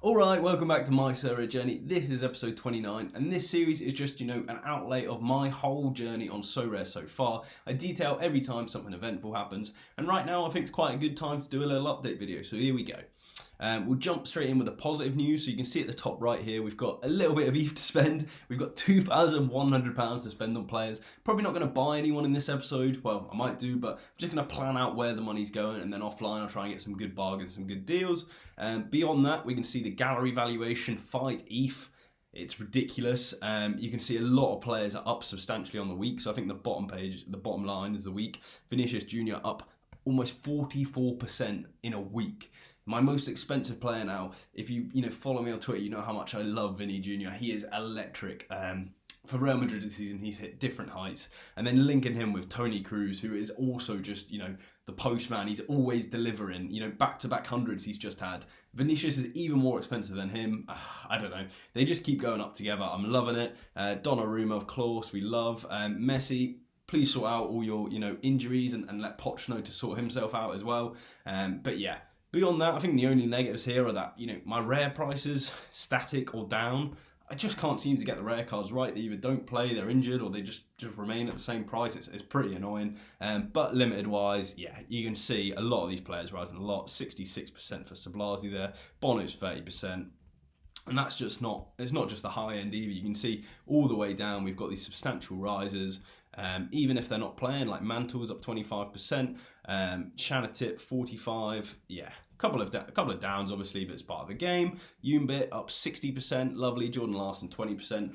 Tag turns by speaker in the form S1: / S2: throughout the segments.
S1: Alright, welcome back to my Sorare journey. This is episode 29 and this series is just, an outlay of my whole journey on Sorare so far. I detail every time something eventful happens, and right now I think it's quite a good time to do a little update video, so here we go. We'll jump straight in with the positive news. So you can see at the top right here, we've got a little bit of ETH to spend. We've got £2,100 to spend on players. Probably not going to buy anyone in this episode. Well, I might do, but I'm just going to plan out where the money's going, and then offline I'll try and get some good bargains, some good deals. Beyond that, we can see the gallery valuation, 5 ETH. It's ridiculous. You can see a lot of players are up substantially on the week. So I think the bottom line is the week. Vinicius Jr. up almost 44% in a week. My most expensive player now, if you follow me on Twitter, you know how much I love Vinny Jr. He is electric. For Real Madrid this season, he's hit different heights. And then linking him with Toni Kroos, who is also just, the postman. He's always delivering, back-to-back hundreds he's just had. Vinicius is even more expensive than him. I don't know. They just keep going up together. I'm loving it. Donnarumma, of course, we love. Messi, please sort out all your, injuries and let Poch know to sort himself out as well. But yeah. Beyond that, I think the only negatives here are that, my rare prices, static or down. I just can't seem to get the rare cards right. They either don't play, they're injured, or they just remain at the same price. It's pretty annoying. But limited-wise, yeah, you can see a lot of these players rising a lot. 66% for Sablasi there. Bono's 30%. And that's just not, it's not just the high end either. You can see all the way down, we've got these substantial rises. Even if they're not playing, like Mantle's up 25%, Shanatip 45%, yeah, a couple of downs obviously, but it's part of the game. Yumbit up 60%, lovely. Jordan Larson 20%.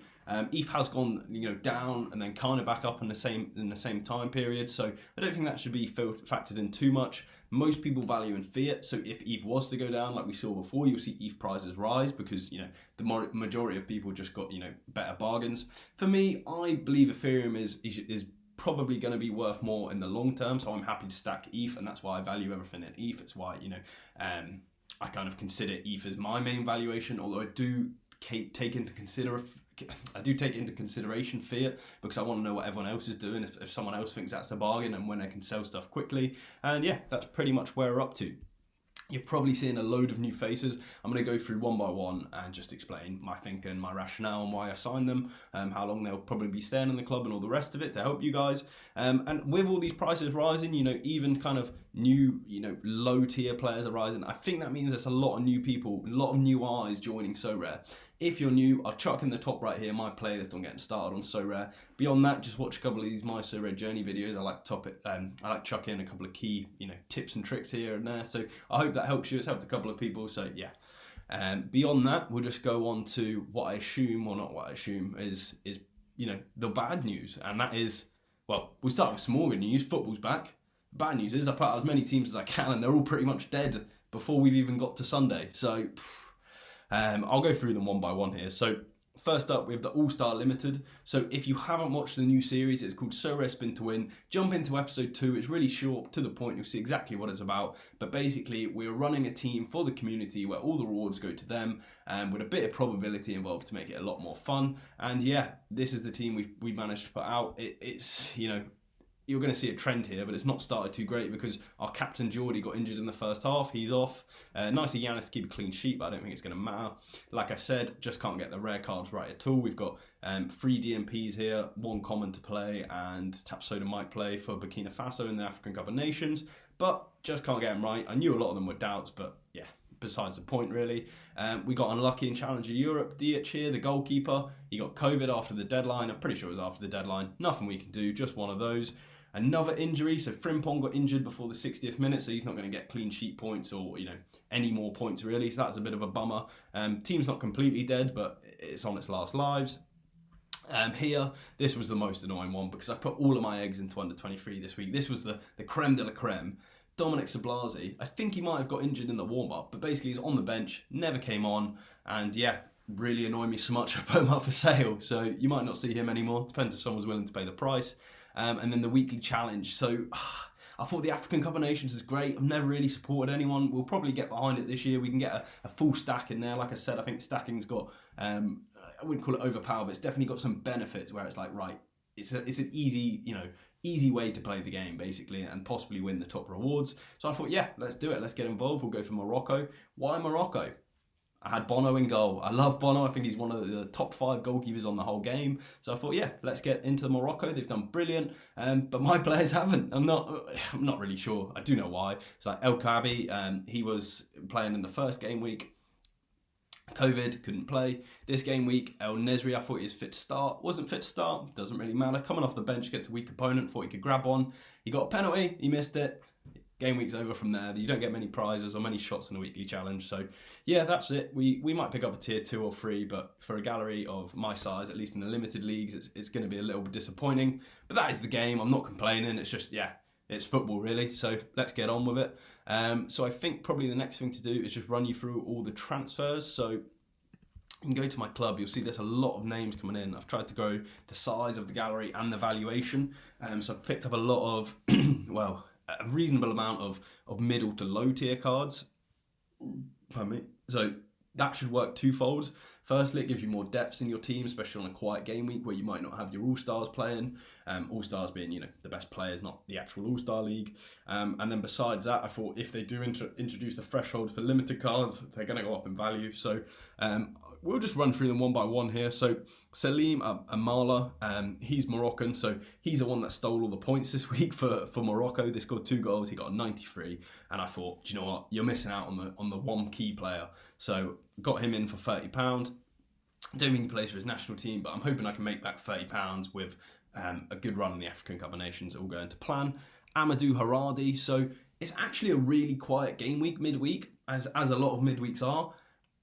S1: ETH has gone down and then kind of back up in the same time period, so I don't think that should be factored in too much. Most people value in fiat, so if ETH was to go down like we saw before, you'll see ETH prices rise because the majority of people just got better bargains. For me, I believe Ethereum is probably going to be worth more in the long term, so I'm happy to stack ETH, and that's why I value everything in ETH. It's why I kind of consider ETH as my main valuation, although I do take into consideration fiat because I want to know what everyone else is doing, if someone else thinks that's a bargain and when they can sell stuff quickly. And yeah, that's pretty much where we're up to. You're probably seeing a load of new faces. I'm going to go through one by one and just explain my thinking, my rationale and why I signed them, how long they'll probably be staying in the club and all the rest of it to help you guys. And with all these prices rising, even kind of new, low tier players are rising. I think that means there's a lot of new people, a lot of new eyes joining Sorare. If you're new, I'll chuck in the top right here my playlist on getting started on Sorare. Beyond that, just watch a couple of these my Sorare journey videos. I like chuck in a couple of key, tips and tricks here and there. So I hope that helps you. It's helped a couple of people. So yeah. Beyond that, we'll just go on to what I assume, or not what I assume, is the bad news, and that is, well, we'll start with small good news. Football's back. Bad news is I put out as many teams as I can, and they're all pretty much dead before we've even got to Sunday. So. I'll go through them one by one here. So first up, we have the All-Star Limited. So if you haven't watched the new series, it's called Sorare Spin to Win. Jump into episode 2. It's really short, to the point. You'll see exactly what it's about. But basically, we're running a team for the community where all the rewards go to them, with a bit of probability involved to make it a lot more fun. And yeah, this is the team we managed to put out. It's you're going to see a trend here, but it's not started too great because our captain Geordie got injured in the first half. He's off. Nice of Giannis to keep a clean sheet, but I don't think it's going to matter. Like I said, just can't get the rare cards right at all. We've got 3 DMPs here, 1 common to play, and Tapsoda might play for Burkina Faso in the African Cup of Nations, but just can't get them right. I knew a lot of them were doubts, but yeah, besides the point really. We got unlucky in Challenger Europe. Diach here, the goalkeeper, he got COVID after the deadline. I'm pretty sure it was after the deadline. Nothing we can do, just one of those. Another injury, so Frimpong got injured before the 60th minute, so he's not going to get clean sheet points or any more points really, so that's a bit of a bummer. Team's not completely dead, but it's on its last lives. Here, this was the most annoying one because I put all of my eggs into under 23 this week. This was the creme de la creme. Dominic Sablasi, I think he might have got injured in the warm-up, but basically he's on the bench, never came on, and yeah, really annoyed me so much I put him up for sale, so you might not see him anymore. Depends if someone's willing to pay the price. And then the weekly challenge. So I thought the African Cup of Nations is great. I've never really supported anyone. We'll probably get behind it this year. We can get a full stack in there. Like I said, I think stacking's got, I wouldn't call it overpowered, but it's definitely got some benefits where it's like, right, it's an easy, easy way to play the game basically and possibly win the top rewards. So I thought, yeah, let's do it. Let's get involved. We'll go for Morocco. Why Morocco? I had Bono in goal. I love Bono. I think he's one of the top 5 goalkeepers on the whole game. So I thought, yeah, let's get into Morocco. They've done brilliant, but my players haven't. I'm not really sure. I do know why. It's like El Kaabi. He was playing in the first game week. COVID, couldn't play. This game week, El Nesri, I thought he was fit to start. Wasn't fit to start. Doesn't really matter. Coming off the bench against a weak opponent, thought he could grab one. He got a penalty. He missed it. Game week's over from there. You don't get many prizes or many shots in the weekly challenge. So, yeah, that's it. We might pick up a tier 2 or 3, but for a gallery of my size, at least in the limited leagues, it's going to be a little bit disappointing. But that is the game. I'm not complaining. It's just, yeah, it's football, really. So let's get on with it. So I think probably the next thing to do is just run you through all the transfers. So you can go to my club. You'll see there's a lot of names coming in. I've tried to grow the size of the gallery and the valuation. So I've picked up a lot of, well, a reasonable amount of middle to low tier cards. Pardon me. So that should work twofold. Firstly, it gives you more depth in your team, especially on a quiet game week where you might not have your all-stars playing. All-stars being, the best players, not the actual all-star league. And then besides that, I thought if they do introduce the thresholds for limited cards, they're going to go up in value. So we'll just run through them one by one here. So Salim Amala, he's Moroccan, so he's the one that stole all the points this week for Morocco. They scored 2 goals, he got a 93, and I thought, do you know what, you're missing out on the one key player. So got him in for £30. I don't think he plays for his national team, but I'm hoping I can make back £30 with a good run in the African Cup of Nations, all going to plan. Amadou Haradi, so it's actually a really quiet game week midweek, as a lot of midweeks are.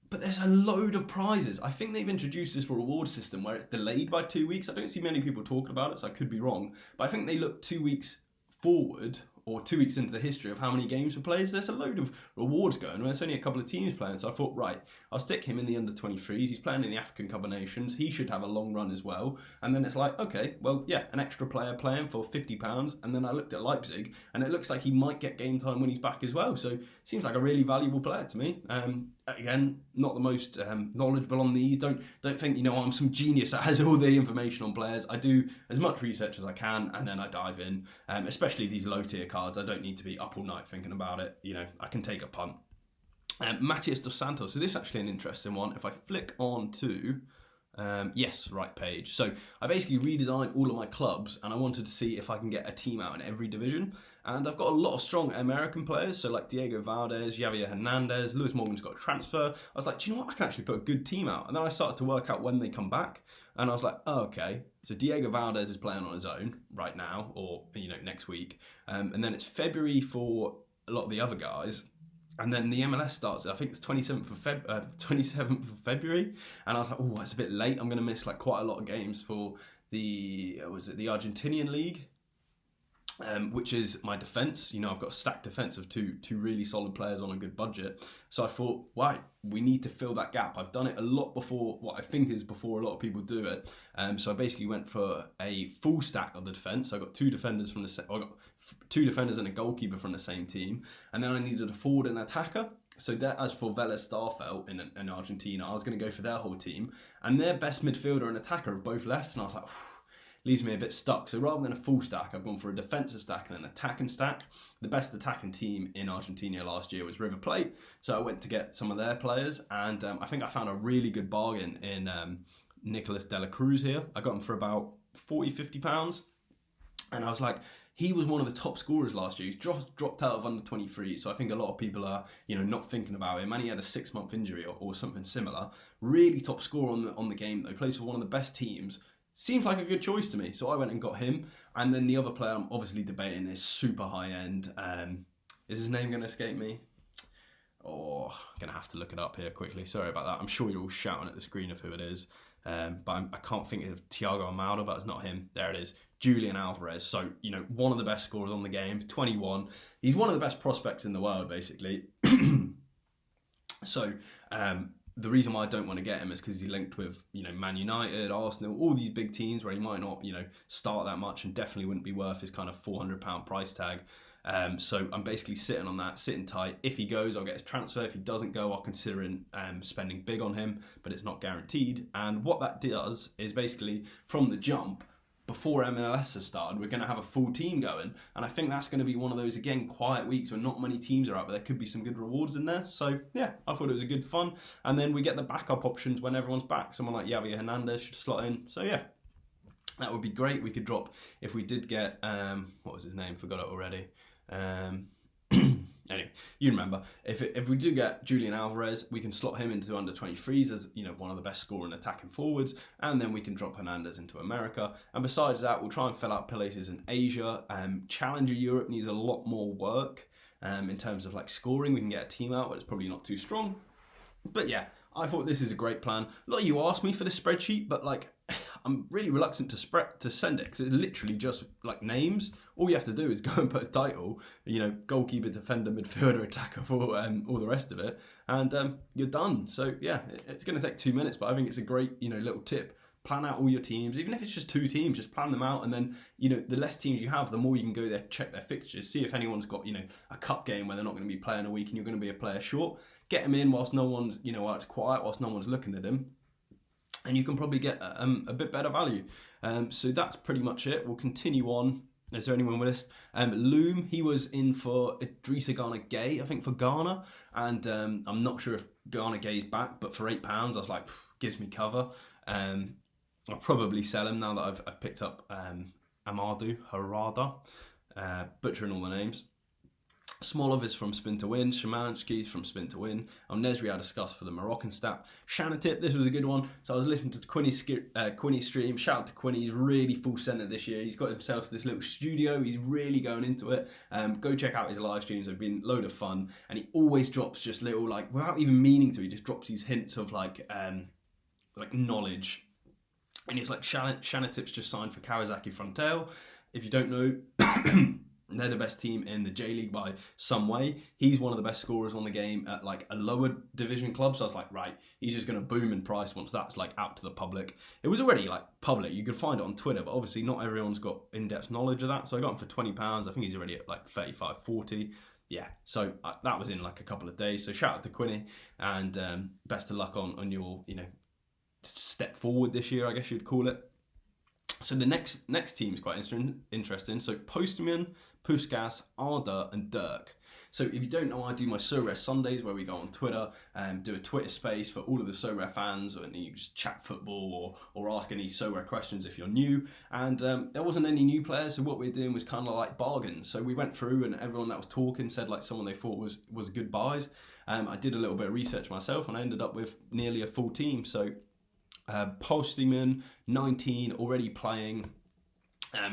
S1: But there's a load of prizes. I think they've introduced this reward system where it's delayed by 2 weeks. I don't see many people talking about it, so I could be wrong. But I think they look 2 weeks forward, or 2 weeks into the history of how many games were played. There's a load of rewards going. There's only a couple of teams playing. So I thought, right, I'll stick him in the under-23s. He's playing in the African Cup of Nations. He should have a long run as well. And then it's like, okay, well, yeah, an extra player playing for £50. And then I looked at Leipzig, and it looks like he might get game time when he's back as well. So seems like a really valuable player to me. Again, not the most knowledgeable on these. Don't think, I'm some genius that has all the information on players. I do as much research as I can, and then I dive in. Especially these low-tier cards. I don't need to be up all night thinking about it. I can take a punt. Matias dos Santos. So this is actually an interesting one. If I flick on to... right page. So I basically redesigned all of my clubs, and I wanted to see if I can get a team out in every division. And I've got a lot of strong American players, so like Diego Valdez, Javier Hernandez, Lewis Morgan's got a transfer. I was like, do you know what? I can actually put a good team out. And then I started to work out when they come back, and I was like, oh, okay. So Diego Valdez is playing on his own right now, or next week, and then it's February for a lot of the other guys. And then the MLS starts, I think it's 27th of February. And I was like, oh, it's a bit late. I'm going to miss quite a lot of games for the Argentinian league, which is my defence. I've got a stacked defence of two really solid players on a good budget. So I thought, right, we need to fill that gap. I've done it a lot before, what I think is before a lot of people do it. So I basically went for a full stack of the defence. So I got 2 defenders I got 2 defenders and a goalkeeper from the same team. And then I needed a forward and attacker. So as for Vélez Starfelt in Argentina, I was going to go for their whole team. And their best midfielder and attacker have both left. And I was like, leaves me a bit stuck. So rather than a full stack, I've gone for a defensive stack and an attacking stack. The best attacking team in Argentina last year was River Plate. So I went to get some of their players. And I think I found a really good bargain in Nicolas de la Cruz here. I got him for about £40-50. And I was like, he was one of the top scorers last year. He's dropped out of under 23, so I think a lot of people are, not thinking about him. And he had a 6-month injury or something similar. Really top scorer on the game though. Plays for one of the best teams. Seems like a good choice to me, so I went and got him. And then the other player I'm obviously debating is super high end. Is his name going to escape me? Oh, I'm going to have to look it up here quickly. Sorry about that. I'm sure you're all shouting at the screen of who it is. But I can't think of Thiago Almada, but it's not him. There it is. Julian Alvarez. So, one of the best scorers on the game, 21. He's one of the best prospects in the world, basically. So, the reason why I don't want to get him is because he's linked with, Man United, Arsenal, all these big teams where he might not, start that much and definitely wouldn't be worth his kind of £400 price tag. So I'm basically sitting on that, sitting tight. If he goes, I'll get his transfer. If he doesn't go, I'll consider spending big on him, but it's not guaranteed. And what that does is basically from the jump, before MLS has started, we're going to have a full team going. And I think that's going to be one of those, again, quiet weeks where not many teams are out, but there could be some good rewards in there. So, yeah, I thought it was a good fun. And then we get the backup options when everyone's back. Someone like Javier Hernandez should slot in. So, yeah, that would be great. We could drop, if we did get, what was his name? Forgot it already. Anyway, you remember, if we do get Julian Alvarez, we can slot him into under 23s as, you know, one of the best scoring attacking forwards, and then we can drop Hernandez into America. And besides that, we'll try and fill out places in Asia. Challenger Europe needs a lot more work in terms of like scoring. We can get a team out, but it's probably not too strong. But yeah, I thought this is a great plan. A lot of you asked me for this spreadsheet, but like, I'm really reluctant to send it because it's literally just like names. All you have to do is go and put a title, you know, goalkeeper, defender, midfielder, attacker, for all the rest of it, and you're done. So yeah, it's going to take 2 minutes, but I think it's a great, you know, little tip. Plan out all your teams, even if it's just 2 teams, just plan them out, and then, you know, the less teams you have, the more you can go there, check their fixtures, see if anyone's got, you know, a cup game where they're not going to be playing a week and you're going to be a player short. Get them in whilst no one's, you know, while it's quiet, whilst no one's looking at them. And you can probably get a bit better value. So that's pretty much it. We'll continue on. Is there anyone with us? Loom, he was in for Idrissa Gana Gay, I think, for Ghana. And I'm not sure if Gana Gay's back, but for £8, I was like, gives me cover. I'll probably sell him now that I've picked up Amadou Harada, butchering all the names. Smolov is from Spin to Win. Szymanski's from Spin to Win. Nesri I discussed for the Moroccan stat. Shanatip, this was a good one. So I was listening to Quinny's stream. Shout out to Quinny. He's really full centre this year. He's got himself this little studio. He's really going into it. Go check out his live streams. They've been a load of fun. And he always drops just little, like, without even meaning to, he just drops these hints of like knowledge. And it's like Shanatip's just signed for Kawasaki Frontale. If you don't know, they're the best team in the J-League by some way. He's one of the best scorers on the game at like a lower division club. So I was like, right, he's just going to boom in price once that's like out to the public. It was already like public. You could find it on Twitter, but obviously not everyone's got in-depth knowledge of that. So I got him for £20. I think he's already at like 35, 40. Yeah, so that was in like a couple of days. So shout out to Quinny, and best of luck on your, you know, step forward this year, I guess you'd call it. So the next team is quite interesting. So Postman, Puskas, Arda, and Dirk. So if you don't know, I do my Sorare Sundays where we go on Twitter and do a Twitter space for all of the Sorare fans, and you just chat football or ask any Sorare questions if you're new. And there wasn't any new players, so what we were doing was kind of like bargains. So we went through, and everyone that was talking said like someone they thought was good buys. I did a little bit of research myself, and I ended up with nearly a full team. So Postman, 19, already playing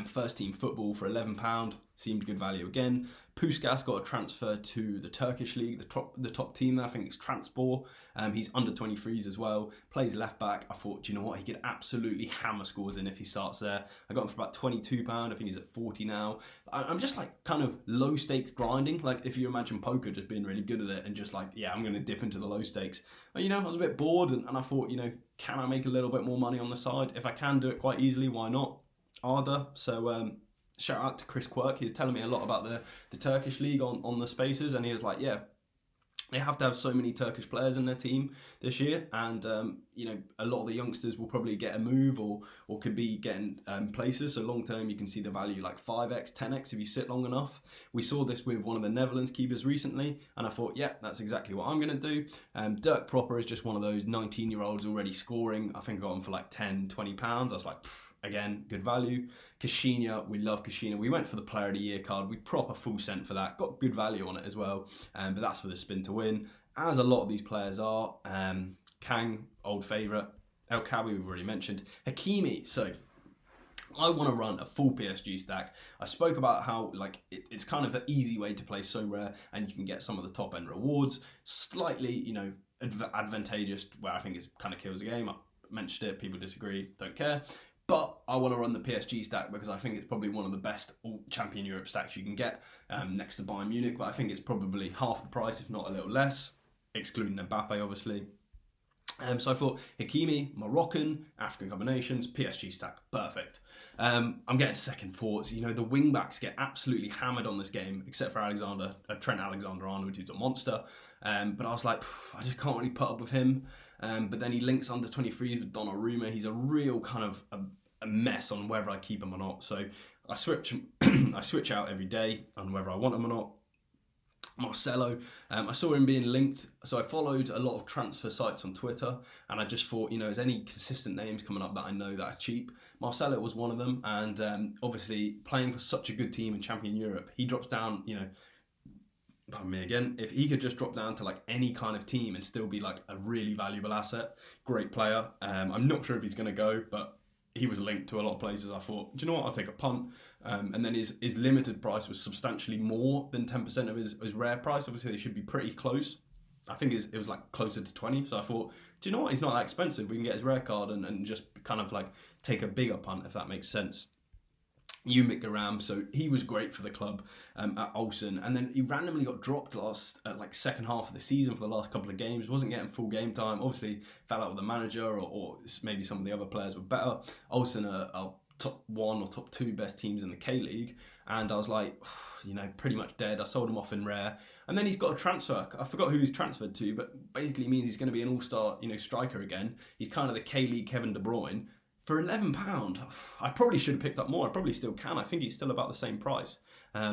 S1: first team football for £11, seemed good value again. Puskas got a transfer to the Turkish league, the top team there, I think it's Transpor. He's under 23s as well, plays left back. I thought, do you know what, he could absolutely hammer scores in if he starts there. I got him for about £22, I think he's at 40 now. I'm just like kind of low stakes grinding, like if you imagine poker, just being really good at it and just like, yeah, I'm going to dip into the low stakes. But, you know, I was a bit bored, and I thought, you know, can I make a little bit more money on the side? If I can do it quite easily, why not? Arda, so shout out to Chris Quirk. He was telling me a lot about the Turkish league on the spaces, and he was like, yeah, they have to have so many Turkish players in their team this year, and you know, a lot of the youngsters will probably get a move or could be getting places. So long term, you can see the value like 5x, 10x if you sit long enough. We saw this with one of the Netherlands keepers recently, and I thought, yeah, that's exactly what I'm going to do. Dirk Proper is just one of those 19-year-olds already scoring. I think I got him for like £10, £20. I was like, again, good value. Kashina, we love Kashina. We went for the Player of the Year card. We proper full sent for that. Got good value on it as well. But that's for the spin to win, as a lot of these players are. Kang, old favourite. El Kawi, we've already mentioned. Hakimi. So I want to run a full PSG stack. I spoke about how like it's kind of the easy way to play Sorare, and you can get some of the top end rewards. Slightly, you know, advantageous, where I think it kind of kills the game. I mentioned it. People disagree. Don't care. But I want to run the PSG stack because I think it's probably one of the best Champion Europe stacks you can get next to Bayern Munich. But I think it's probably half the price, if not a little less, excluding Mbappe, obviously. So I thought Hakimi, Moroccan, African combinations, PSG stack, perfect. I'm getting second thoughts. You know, the wing backs get absolutely hammered on this game, except for Trent Alexander-Arnold, who's a monster. But I was like, I just can't really put up with him. But then he links under 23s with Donnarumma. He's a real kind of a mess on whether I keep him or not. So I switch I switch out every day on whether I want him or not. Marcelo, I saw him being linked, so I followed a lot of transfer sites on Twitter, and I just thought, is any consistent names coming up that I know that are cheap? Marcelo was one of them, and obviously playing for such a good team in Champion Europe, he drops down, pardon me again, if he could just drop down to like any kind of team and still be like a really valuable asset, great player. I'm not sure if he's going to go, but he was linked to a lot of places. I thought, do you know what, I'll take a punt. And then his limited price was substantially more than 10% of his rare price. Obviously, they should be pretty close. I think it was like closer to 20. So I thought, do you know what, he's not that expensive. We can get his rare card and just kind of like take a bigger punt, if that makes sense. Umik Garam, so he was great for the club at Olsen, and then he randomly got dropped second half of the season for the last couple of games. Wasn't getting full game time. Obviously fell out with the manager, or maybe some of the other players were better. Olsen are top 1 or top 2 best teams in the K League, and I was like, pretty much dead. I sold him off in rare, and then he's got a transfer. I forgot who he's transferred to, but basically means he's going to be an all-star, striker again. He's kind of the K League Kevin De Bruyne. For £11, I probably should have picked up more. I probably still can. I think he's still about the same price.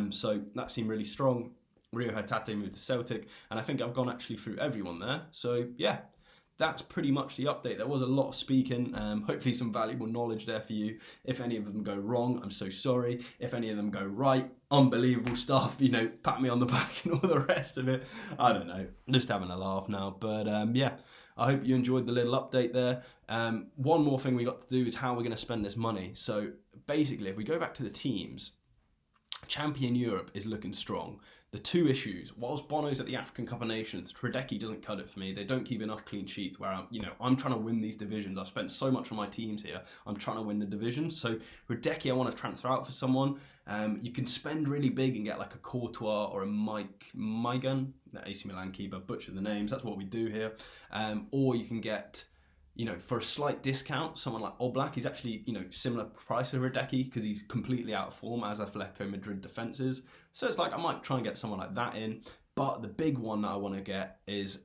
S1: So that seemed really strong. Rio Hatate moved to Celtic, and I think I've gone actually through everyone there. So yeah, that's pretty much the update. There was a lot of speaking. Hopefully some valuable knowledge there for you. If any of them go wrong, I'm so sorry. If any of them go right, unbelievable stuff. Pat me on the back and all the rest of it. I don't know. Just having a laugh now. But yeah. I hope you enjoyed the little update there. One more thing we got to do is how we're going to spend this money. So basically, if we go back to the teams, Champion Europe is looking strong. The two issues, whilst Bono's at the African Cup of Nations, Hradecki doesn't cut it for me. They don't keep enough clean sheets where I'm trying to win these divisions. I've spent so much on my teams here. I'm trying to win the divisions. So Hradecki, I want to transfer out for someone. You can spend really big and get like a Courtois or a Maigan, the AC Milan keeper, butcher the names. That's what we do here. Or you can get, for a slight discount, someone like Oblak. He's actually, similar price to Hradecki because he's completely out of form as Atletico Madrid defences. So it's like I might try and get someone like that in. But the big one that I want to get is,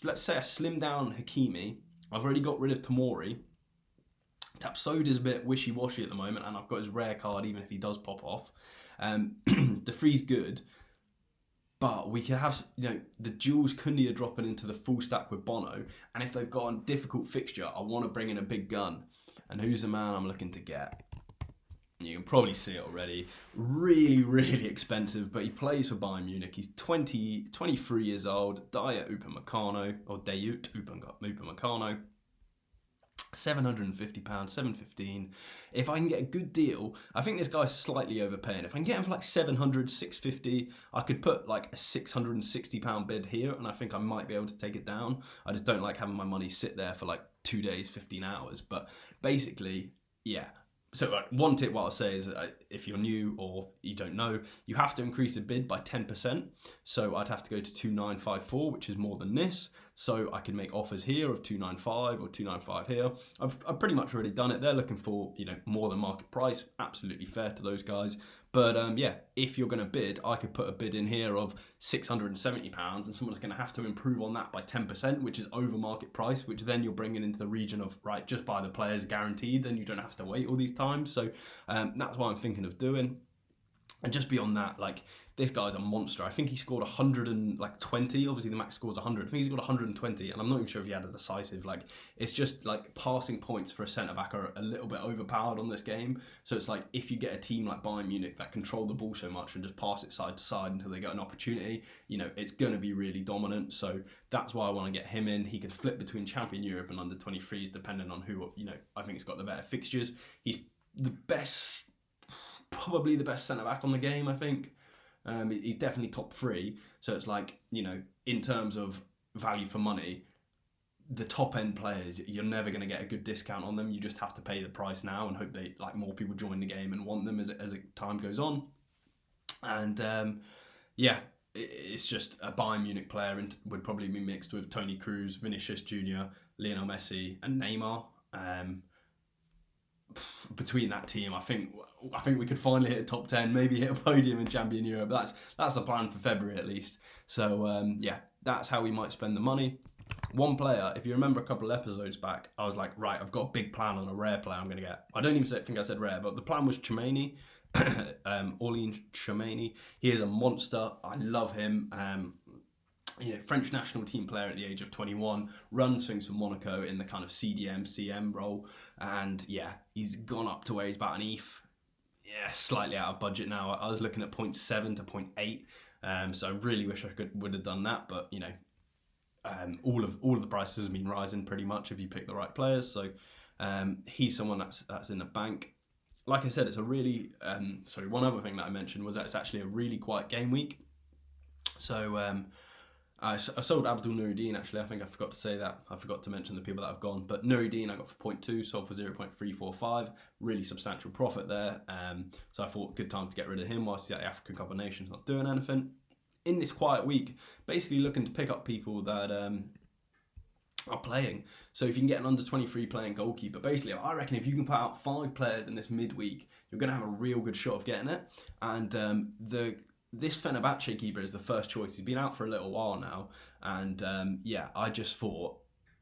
S1: let's say I slim down Hakimi. I've already got rid of Tomori. Tapsoda is a bit wishy-washy at the moment, and I've got his rare card even if he does pop off. De Vrie's good. But we could have, the Jules Kounde dropping into the full stack with Bono. And if they've got a difficult fixture, I want to bring in a big gun. And who's the man I'm looking to get? You can probably see it already. Really, really expensive, but he plays for Bayern Munich. He's 23 years old. Dayot Upamecano, or Dayot Upamecano. £750, £715. If I can get a good deal, I think this guy's slightly overpaying. If I can get him for like £700, £650, I could put like a £660 bid here, and I think I might be able to take it down. I just don't like having my money sit there for like 2 days, 15 hours. But basically, yeah. So one tip what I'll say is if you're new or you don't know, you have to increase the bid by 10%. So I'd have to go to 2954, which is more than this. So I can make offers here of 295 or 295 here. I've pretty much already done it. They're looking for more than market price. Absolutely fair to those guys. But yeah, if you're going to bid, I could put a bid in here of £670, and someone's going to have to improve on that by 10%, which is over market price, which then you're bringing into the region of, right, just buy the players guaranteed, then you don't have to wait all these times. So that's what I'm thinking of doing. And just beyond that, like, this guy's a monster. I think he scored 120. Obviously, the max scores 100. I think he's got 120, and I'm not even sure if he had a decisive. Like, it's just like passing points for a centre back are a little bit overpowered on this game. So it's like if you get a team like Bayern Munich that control the ball so much and just pass it side to side until they get an opportunity, it's going to be really dominant. So that's why I want to get him in. He can flip between Champion Europe and under 23s depending on who. I think he's got the better fixtures. He's the best. Probably the best centre-back on the game, I think. He's definitely top 3. So it's like, in terms of value for money, the top-end players, you're never going to get a good discount on them. You just have to pay the price now and hope more people join the game and want them as time goes on. And, yeah, it's just a Bayern Munich player and would probably be mixed with Toni Kroos, Vinicius Jr., Lionel Messi and Neymar. Between that team, I think we could finally hit top 10, maybe hit a podium in Champion Europe. That's a plan for February at least. So yeah, that's how we might spend the money. One player, if you remember a couple of episodes back, I was like, right, I've got a big plan on a rare player I'm going to get. I don't even think I said rare, but the plan was Chouameni, Orlean Chouameni. He is a monster. I love him. French national team player at the age of 21, runs things for Monaco in the kind of CDM, CM role. And yeah, he's gone up to where he's about an ETH. Yeah, slightly out of budget now. I was looking at 0.7 to 0.8. So I really wish I would have done that. But, all of the prices have been rising pretty much if you pick the right players. So he's someone that's in the bank. Like I said, it's a really... one other thing that I mentioned was that it's actually a really quiet game week. So... I sold Abdul Nuruddin, actually. I think I forgot to say that. I forgot to mention the people that have gone. But Nuruddin I got for 0.2, sold for 0.345. Really substantial profit there. So I thought good time to get rid of him whilst he's at the African Cup of Nations not doing anything. In this quiet week, basically looking to pick up people that are playing. So if you can get an under 23 playing goalkeeper, basically I reckon if you can put out 5 players in this midweek, you're going to have a real good shot of getting it. And this Fenerbahce keeper is the first choice. He's been out for a little while now. And I just thought,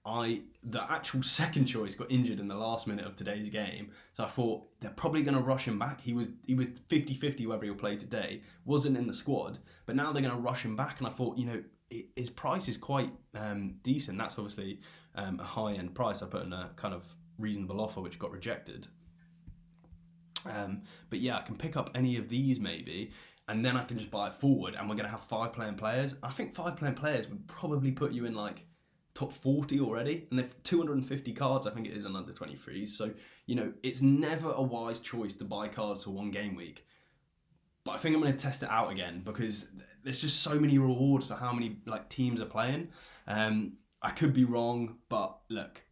S1: the actual second choice got injured in the last minute of today's game. So I thought they're probably going to rush him back. He was 50-50 whether he'll play today. Wasn't in the squad. But now they're going to rush him back. And I thought, his price is quite decent. That's obviously a high-end price. I put in a kind of reasonable offer which got rejected. But yeah, I can pick up any of these maybe. And then I can just buy it forward, and we're going to have 5 playing players. I think 5 playing players would probably put you in like top 40 already. And they've 250 cards, I think it is, on under 23s. So, it's never a wise choice to buy cards for one game week. But I think I'm going to test it out again because there's just so many rewards for how many teams are playing. I could be wrong, but look,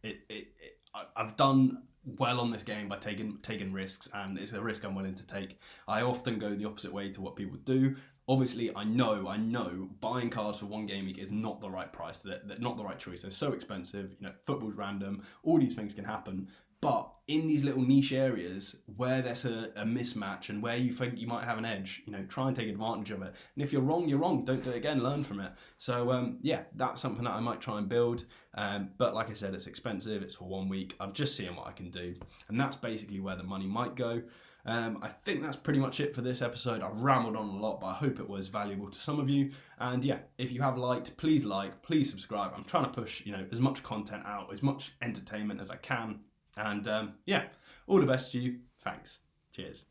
S1: I've done well on this game by taking risks, and it's a risk I'm willing to take. I often go the opposite way to what people do. Obviously, I know buying cards for one game week is not the right price. They're not the right choice. They're so expensive. Football's random. All these things can happen. But in these little niche areas where there's a mismatch and where you think you might have an edge, try and take advantage of it. And if you're wrong, you're wrong. Don't do it again. Learn from it. So, that's something that I might try and build. But like I said, it's expensive. It's for 1 week. I'm just seeing what I can do. And that's basically where the money might go. I think that's pretty much it for this episode. I've rambled on a lot, but I hope it was valuable to some of you. And yeah, if you have liked, please subscribe. I'm trying to push, as much content out, as much entertainment as I can. And all the best to you. Thanks. Cheers.